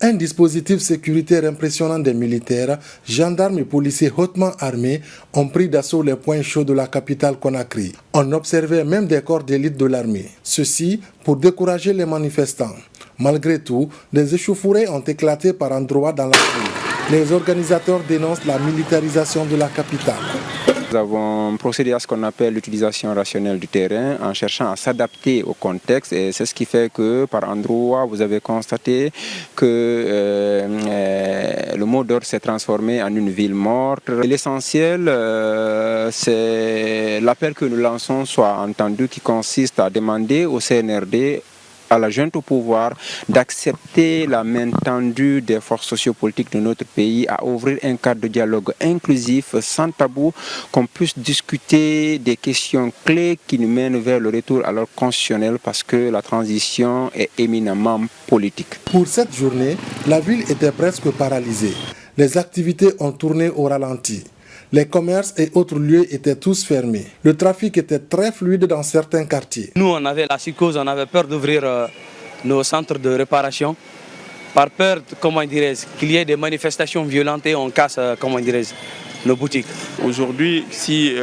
Un dispositif sécuritaire impressionnant des militaires, gendarmes et policiers hautement armés ont pris d'assaut les points chauds de la capitale Conakry. On observait même des corps d'élite de l'armée. Ceci pour décourager les manifestants. Malgré tout, des échauffourées ont éclaté par endroits dans la rue. Les organisateurs dénoncent la militarisation de la capitale. Nous avons procédé à ce qu'on appelle l'utilisation rationnelle du terrain en cherchant à s'adapter au contexte et c'est ce qui fait que par endroits vous avez constaté que le mot d'ordre s'est transformé en une ville morte. L'essentiel, c'est l'appel que nous lançons soit entendu qui consiste à demander au CNRD, à la junte au pouvoir, d'accepter la main tendue des forces sociopolitiques de notre pays, à ouvrir un cadre de dialogue inclusif, sans tabou, qu'on puisse discuter des questions clés qui nous mènent vers le retour à l'ordre constitutionnel parce que la transition est éminemment politique. Pour cette journée, la ville était presque paralysée. Les activités ont tourné au ralenti. Les commerces et autres lieux étaient tous fermés. Le trafic était très fluide dans certains quartiers. Nous, on avait la psychose, on avait peur d'ouvrir nos centres de réparation. Par peur, qu'il y ait des manifestations violentes et on casse, nos boutiques. Aujourd'hui, si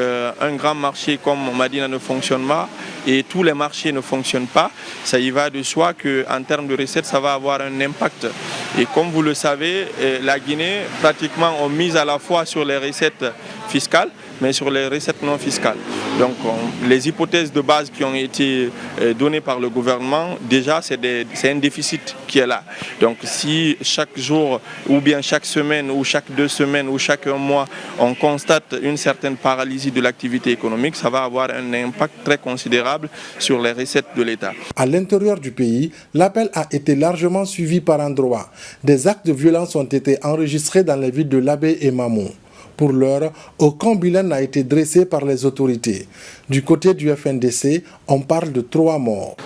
un grand marché comme Madina ne fonctionne pas et tous les marchés ne fonctionnent pas, ça y va de soi qu'en termes de recettes, ça va avoir un impact. Et comme vous le savez, la Guinée pratiquement ont mis à la fois sur les recettes fiscales, mais sur les recettes non fiscales. Donc les hypothèses de base qui ont été données par le gouvernement, déjà c'est un déficit qui est là. Donc si chaque jour ou bien chaque semaine ou chaque 2 semaines ou chaque mois on constate une certaine paralysie de l'activité économique, ça va avoir un impact très considérable sur les recettes de l'État. À l'intérieur du pays, l'appel a été largement suivi par endroits. Des actes de violence ont été enregistrés dans les villes de Labé et Mamou. Pour l'heure, aucun bilan n'a été dressé par les autorités. Du côté du FNDC, on parle de 3 morts.